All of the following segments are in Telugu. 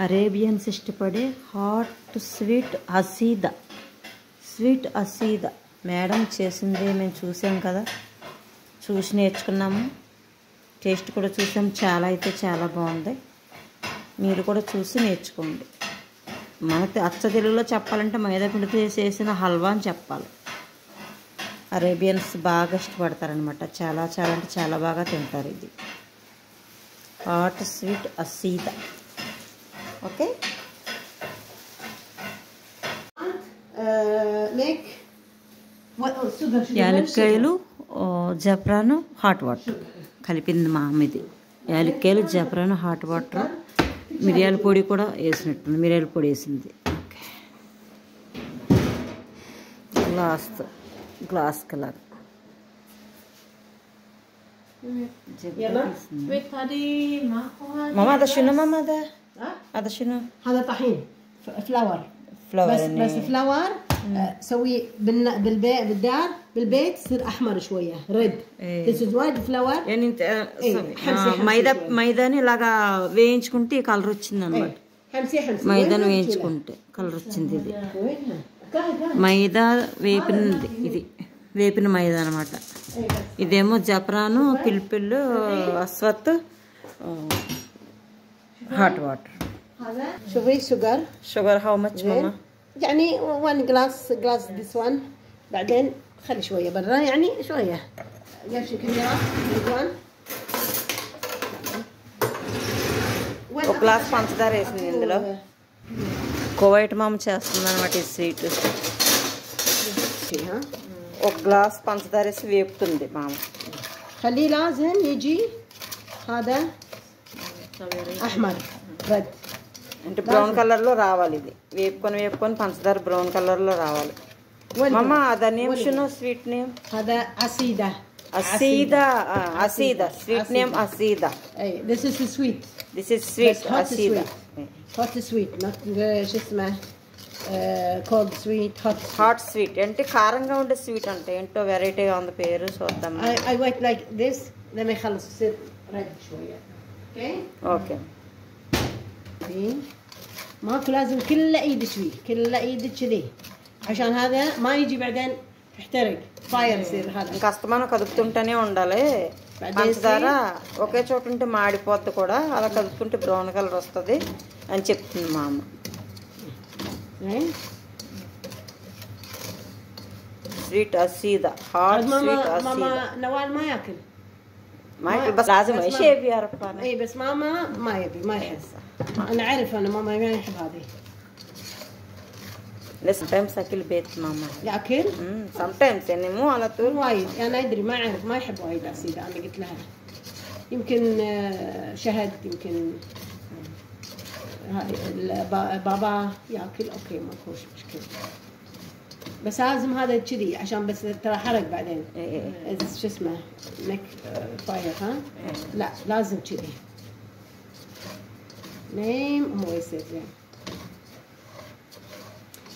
అరేబియన్స్ ఇష్టపడే హాట్ స్వీట్ అసీదా మేడం చేసింది మేము చూసాం కదా, చూసి నేర్చుకున్నాము. టేస్ట్ కూడా చూసాం, చాలా అయితే చాలా బాగుంది. మీరు కూడా చూసి నేర్చుకోండి. మన అచ్చ తెలుగులో చెప్పాలంటే మైదా పిండితో చేసిన హల్వా అని చెప్పాలి. అరేబియన్స్ బాగా ఇష్టపడతారనమాట, చాలా చాలా అంటే చాలా బాగా తింటారు. ఇది హాట్ స్వీట్ అసీదా. ఓకే, యాలక్కాయలు జఫ్రాను హాట్ వాటర్ కలిపింది మా అమ్మ. ఇది యాలక్కాయలు జఫ్రాను హాట్ వాటర్, మిరియాల పొడి కూడా వేసినట్టుంది, మిరియాల పొడి వేసింది. Okay, glass colour ماما هذا شنو ماما هذا شنو؟ هذا طحين فلاور بس فلاور سوي بالدار بالبيت يصير احمر شويه ريد. This is white flour يعني انت మైదాని ఇలాగా వేయించుకుంటే కలర్ వచ్చింది అన్నమాట. మైదాని వేయించుకుంటే కలర్ వచ్చింది. ఇది మైదా వేపినది, ఇది వేపిన మైదా అనమాట. ఇదేమో జఫ్రాను, పిల్పిల్లు, అస్వత్, hot water. شوفي شوغر هاو ماتش ماما؟ يعني 1 glass this one. بعدين خلي شويه برا يعني شويه قرش كبيره one. ఒక గ్లాస్ పంచదార వేసింది ఇందులో. కువైట్ మామ చేస్తుంది అనమాట ఈ స్వీట్. ఒక గ్లాస్ పంచదార వేసి వేపుతుంది మామ. خليه لازم يجي هذا احمر رد అంటే బ్రౌన్ కలర్ లో రావాలి. ఇది వేపుకొని పంచదార బ్రౌన్ కలర్ లో రావాలి. మామ అదా నేమ్ షునో స్వీట్ నేమ్? هذا أسيدة స్వీట్ నేమ్ అసీదా. This is sweet అసీదా. hot sweet not شو اسمه cold sweet hot sweet అంటే కారంగా ఉండే స్వీట్ అంటే ఏంటో వెరైటీగా ఉంది పేరు, చూద్దాం. I wait like this لما يخلص يصير red شوية. اوكي ماكو لازم كل ايدك فيه كل ايدك كذي عشان هذا ما يجي بعدين يحترق فاير يصير. هذا కష్టమైన కదుపుతుంటేనే ఉండాలి. పంచదార ఒకే చోట ఉంటే మాడిపోద్ది కూడా, అలా కదుపుతుంటే బ్రౌన్ కలర్ వస్తుంది అని చెప్తుంది మా అమ్మ. స్వీట్ అసీదా, hot sweet ماما نوال ما ياكل بس لازم شيء بيعرف انا. اي بس ماما ما يبي ما يحس. انا اعرف انا ماما ما يحب هذه. لسه تايمز اكل بيت ماما ياكل سم تايمز يعني مو على طول وايد. انا ادري ما اعرف ما يحب وايد اسيده. انا قلت لها يمكن شهد يمكن هذه بابا ياكل اوكي ماكو مشكله بس لازم هذا كذي عشان بس ترى حرق بعدين. شو اسمه نك فاير ها. لا لازم كذي نيم مو يصير زين.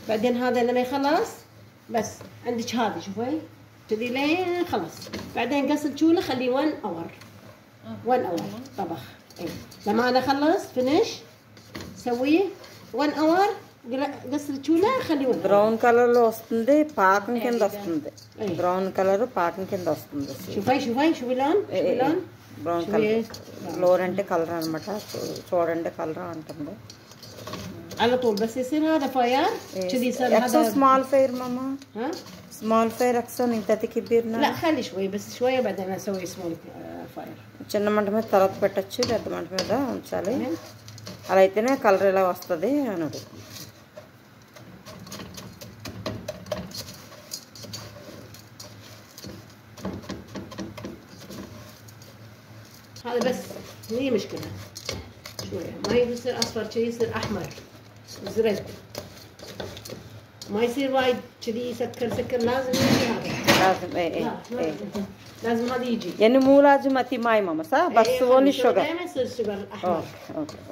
بعدين هذا لما يخلص بس عندك هذا شوفي كذي لين خلاص. بعدين قص الشوله خليه 1 hour طبخ. لما انا اخلص فينيش سويه 1 hour قصر الشوله خليه 1 hour. Brown colour లో వస్తుంది, పాకం కింద వస్తుంది. బ్రౌన్ కలర్ పాకం కింద వస్తుంది. شوفي لون బ్రౌన్ కలర్. ఫ్లోర్ అంటే కలర్ అనమాట, చూడండి కలర్ అంటుంది. على طول بس يصير هذا فاير كذي يصير هذا سمول فاير ماما. ها سمول فاير احسن انت كبيرنا. لا خلي شوي بس شويه بعدين اسوي سمول فاير. చిన్న మంట మీద తర్వాత పెట్టచ్చు, పెద్ద మంట మీద ఉంచాలి. అలా అయితేనే కలర్ ఎలా వస్తుంది అన్నది. هذا بس هي مشكله شويه ما يصير اصفر شيء يصير احمر زرد ما يصير وايد كذي سكر لازم يجي هذا. لازم لازم هذا يجي يعني مو لازم أتي ماي ماما صح بس اونلي شوجر. ما يصير شوجر احمر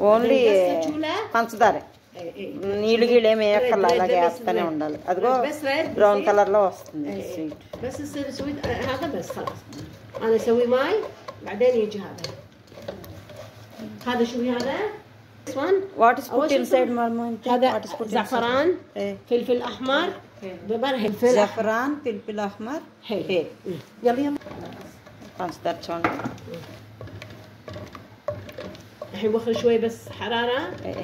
ఓన్లీ పంచదార. నీళ్ళు గీళ్ళు ఏమి వేయక్కర్లా, అలాగే వేస్తూనే ఉండాలి. అదిగో బ్రౌన్ కలర్ లో వస్తుంది sweet. بس يصير سويت هذا بس خلاص. انا اسوي ماي بعدين يجي هذا شو هذا This one what is أول put شيء inside mummy هذا what is put زعفران فلفل أحمر ببر فلفل జఫరాన్ పిల్పిల్ అహ్మర్ هيل హేల్ يلا يلا పంచదార చూడండి الحين بخر شوي بس حرارة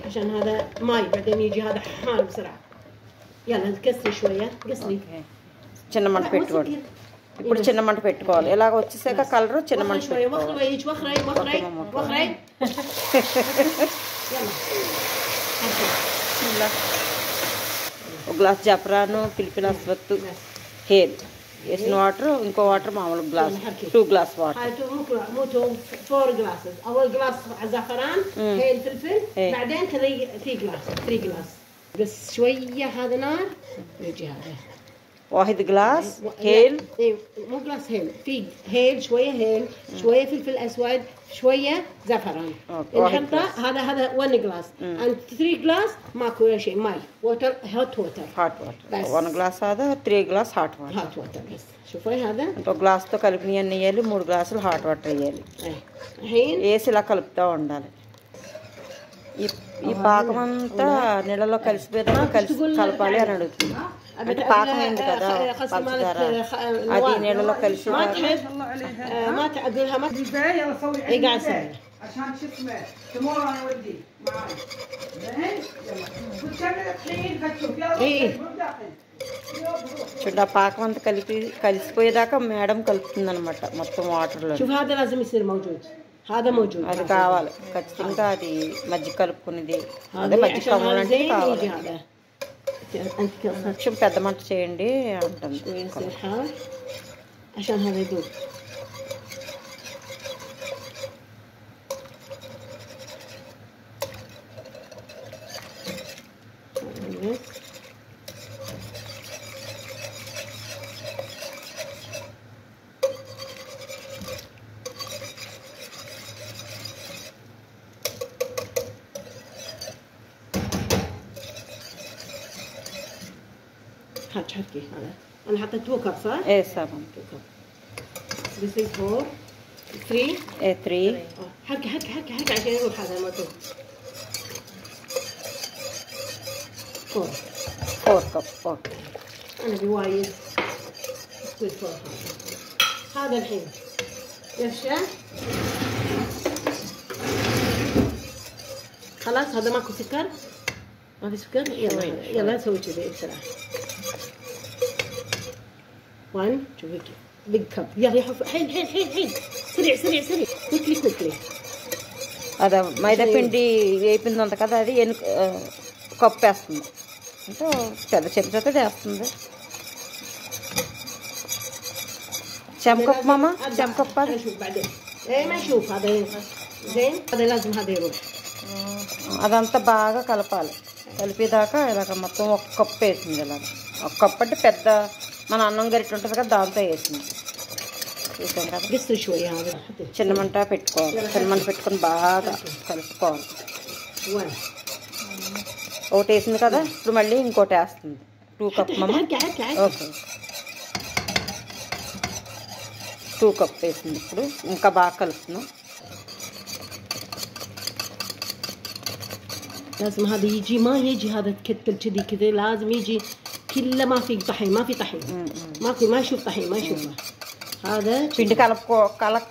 عشان هذا ماي بعدين يجي هذا حار بسرعة يلا كسري شوية قصري చిన్న మంట పెట్టుకోండి ఇప్పుడు చిన్న మంట పెట్టుకోవాలి ఇలాగ వచ్చేసాక కలర్ చిన్న మంట شوية وخري وخري وخري وخري يلا ఒక గ్లాస్ జఫరాను పిలిపిల అస్వత్తు హేల్ వేసిన వాటర్ ఇంకో వాటర్ మామూలు glass 2 glass water هاي مو 4 glasses أول جلاس زعفران هيل فلفل بعدين 3 جلاس بس شوية هذا نار يجي هذا واحد جلاس هيل ايه مو جلاس هيل في هيل شويه فلفل اسود شويه زعفران واحد نحطه هذا 1 جلاس and 3 جلاس ماكو شيء ماي ووتر هوت ووتر hot water بس 1 glass هذا 3 glass hot water هوت ووتر بس شوفي هذا ఒక గ్లాస్తో కలిపినవన్నీ వేయాలి 3 గ్లాసులు హాట్ వాటర్ వేయాలి ايه الحين వేసి ఇలా కలుపుతూ ఉండాలి ఈ పాకం అంతా నీళ్ళలో కలిసిపోయేదాకా కలపాలి అని అడుగుతుంది అంటే పాకం ఏంది కదా పంచదార అది నీళ్ళలో కలిసి ما تحب ما اقولها ما يلا سوي اي قاعد اسوي عشان شو اسمه تمر انا ودي معاي زين يلا وتكمل الحين فتشوف يلا إيه. చూడ పాకం అంతా కలిసిపోయేదాకా మేడం కలుపుతుంది అనమాట మొత్తం వాటర్లో شوف هذا لازم يصير موجود هذا موجود అది కావాలి ఖచ్చితంగా అది మజ్జిగ కలుపుకునేది అదే هذا మజ్జిగ عشان هذا కలవాలంటే زين కావాలి يجي هذا انت كسرت కొంచెం పెద్ద మంట చేయండి అంటుంది شوي يصير حار عشان هذا يذوب حركي هذا انا حطيت 2 كب صح؟ వేసాము 2 كب This is 4 3 3 حركي عشان يروح هذا الموضوع 4 4 كب اوكي انا بوايد سكويز 4 هذا الحين يفشل خلاص هذا ماكو سكر ما في سكر يلا سوي كذي بسرعة 1 شوفي بيج كب يلا حين سريع كويكلي అదే మైదా పిండి వేపిందంత కదా అది కప్పు వేస్తుంది అంటే పెద్ద చెంచాతో చేస్తుంది చెంకప్పు మామ చెంకప్పు అది اشوف بعدين ايه ما اشوف هذا زين هذا لازم هذا يروح అదంతా బాగా కలపాలి కలిపేదాకా ఇలాగ మొత్తం ఒక కప్పు వేసింది ఇలాగ ఒక కప్పు అంటే పెద్ద మన అన్నం గరిటె ఉంటుంది కదా దాంతో వేసింది చూసాం కదా قصر شوية هذا చిన్న మంట పెట్టుకోవాలి చిన్న మంట పెట్టుకొని బాగా కలుపుకోవాలి 1 ఒకటి వేసింది కదా ఇప్పుడు మళ్ళీ ఇంకోటి వేస్తుంది 2 కప్ మమ్మ حركة ఓకే 2 కప్ వేసింది ఇప్పుడు ఇంకా బాగా కలుపుతున్నాం لازم هذا يجي ما يجي هذا تكتل كذي لازم يجي كله ما في طحين ماكو ما يشوف طحين ما يشوفه هذا పిండి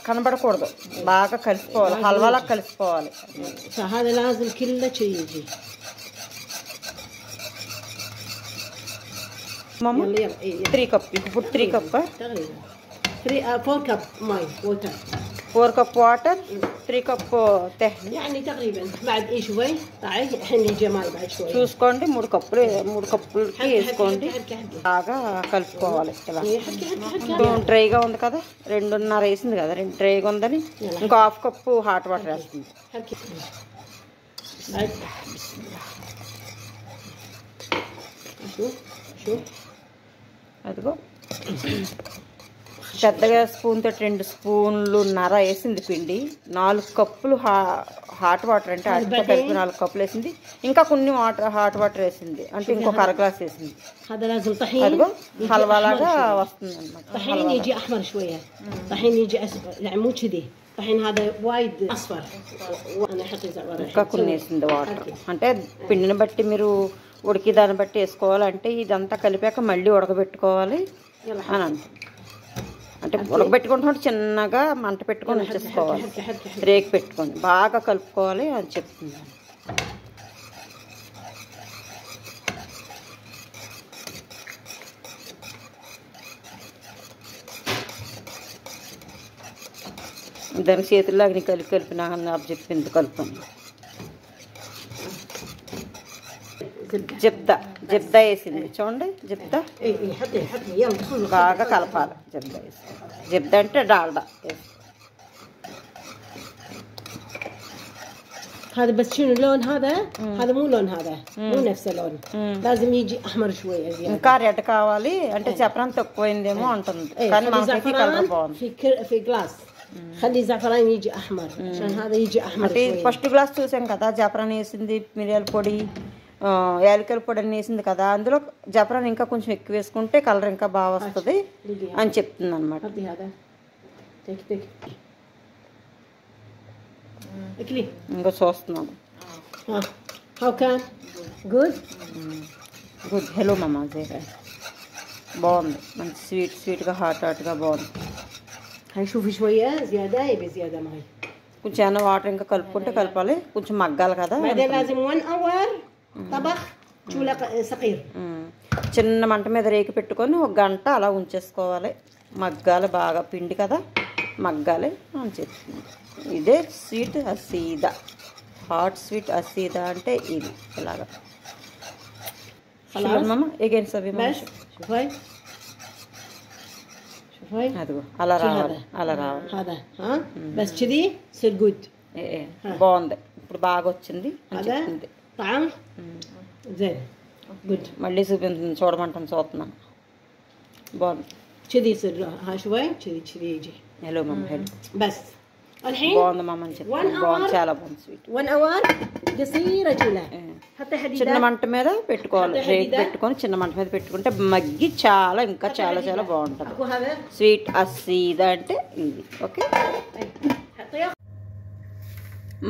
కనబడకూడదు బాగా కలిసిపోవాలి హల్వాలా కలిసిపోవాలి فهذا لازم كله شيء يجي మమ్మ يلا 3 కప్ ఇప్పుడు 3 కప్ تقريبا 4 كب ماي ووتر 4 కప్ వాటర్ 3 కప్ తెహ్ని يعني تقريبا بعد ايه شوي طيب الحين الجمال بعد شوي చూసుకోండి 3 కప్పులకి వేసుకోండి బాగా కలుపుకోవాలి ఇలా డ్రైగా ఉంది కదా 2.5 వేసింది కదా 2 డ్రైగా ఉందని ఇంకో హాఫ్ కప్పు హాట్ వాటర్ వేస్తుంది حركي بعد شوف అదిగో పెద్దగా స్పూన్తో 2 స్పూన్లు నర వేసింది పిండి 4 కప్పులు హాట్ వాటర్ అంటే అటుతో కలిపి 4 కప్పులు వేసింది ఇంకా కొన్ని హాట్ వాటర్ వేసింది అంటే ఇంకొక అర గ్లాస్ వేసింది هذا لازم طحين అదిగో హల్వా లాగా వస్తుంది అన్నమాట طحين يجي احمر شويه طحين يجي يعني مو كذي الحين هذا وايد اصفر وانا احط زعتر ఇంకా కొన్ని వేసింది వాటర్ అంటే పిండిని బట్టి మీరు ఉడికి దాన్ని బట్టి వేసుకోవాలంటే ఇదంతా కలిపాక మళ్ళీ ఉడకబెట్టుకోవాలి అని అంటే ఉడకబెట్టుకుంటున్నట్టు చిన్నగా మంట పెట్టుకొని ఉంచేసుకోవాలి రేకు పెట్టుకొని బాగా కలుపుకోవాలి అని చెప్తుంది దానికి చేతుల్లాగా కలిపినా నాకు చెప్పింది కలుపుని జబ్దా వేసింది చూడండి జబ్దా బాగా కలపాలి జబ్దా వేసి జబ్దా అంటే డాల్డా هذا بس شنو اللون هذا؟ هذا مو لون هذا مو نفس اللون لازم يجي احمر شويه زياده ఇంకా రెడ్ కావాలి అంటే చప్రం తక్కువైందేమో అంటుంది కానీ మనకి కలర్ బాగుంది في గ్లాస్ خلي زعفران يجي احمر عشان هذا يجي احمر అంటే ఫస్ట్ గ్లాస్ చూసాం కదా జాఫ్రాన్ వేసింది మిరియాల పొడి యాలకుల పొడి అని వేసింది కదా అందులో జాఫ్రాన్ ఇంకా కొంచెం ఎక్కువ వేసుకుంటే కలర్ ఇంకా బాగా వస్తుంది అని చెప్తుంది అనమాట ఇంకా చూస్తున్నాను గుడ్ హలో మామా బాగుంది మంచి స్వీట్గా హాట్గా బాగుంది هنشوف شويه زياده يبي زياده ماي కొంచెం ఏమైనా వాటర్ ఇంకా కలుపుకుంటే కలపాలి కొంచెం మగ్గాలి కదా بعدين لازم 1 اور طبخ شوله صغير చిన్న మంట మీద రేకి పెట్టుకొని ఒక గంట అలా ఉంచేసుకోవాలి మగ్గాలి బాగా పిండి కదా మగ్గాలి అని చెప్తుంది ఇదే స్వీట్ హసీదా హాట్ స్వీట్ హసీదా అంటే ఇది ఇలాగా మమ్మ ఎగైన్ సవి అదిగో అలా రావాలి అలా రావాలి هذا ها بس كذي يصير جود బాగుంది ఇప్పుడు బాగా వచ్చింది అని చెప్తుంది طعم زين جود మళ్ళీ చూపించింది చూడమంటాను చూస్తున్నాను బాగుంది كذي يصير ها شوي كذي يجي హలో మమ్మ హలో بس الحين బాగుంది మమ్మ అని చెప్పి బాగుంది చాలా బాగుంది స్వీట్ 1 اور قصيره جوله حتى حديده చిన్న మంట మీద పెట్టుకోవాలి రేట్ పెట్టుకొని చిన్న మంట మీద పెట్టుకుంటే మగ్గి చాలా ఇంకా చాలా చాలా బాగుంటుంది స్వీట్ హసీదా అంటే ఇది ఓకే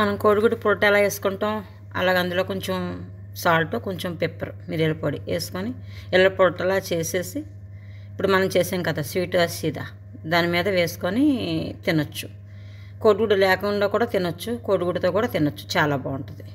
మనం కోడిగుడ్డు పొట్టు ఎలా వేసుకుంటాం అలాగ అందులో కొంచెం సాల్ట్ కొంచెం పెప్పర్ మిరియాల పొడి వేసుకొని ఎల్ల పొట్టలా చేసేసి ఇప్పుడు మనం చేసాం కదా స్వీట్ హసీదా దాని మీద వేసుకొని తినొచ్చు కోడిగుడ్డు లేకుండా కూడా తినొచ్చు కోడిగుడ్డుతో కూడా తినొచ్చు చాలా బాగుంటుంది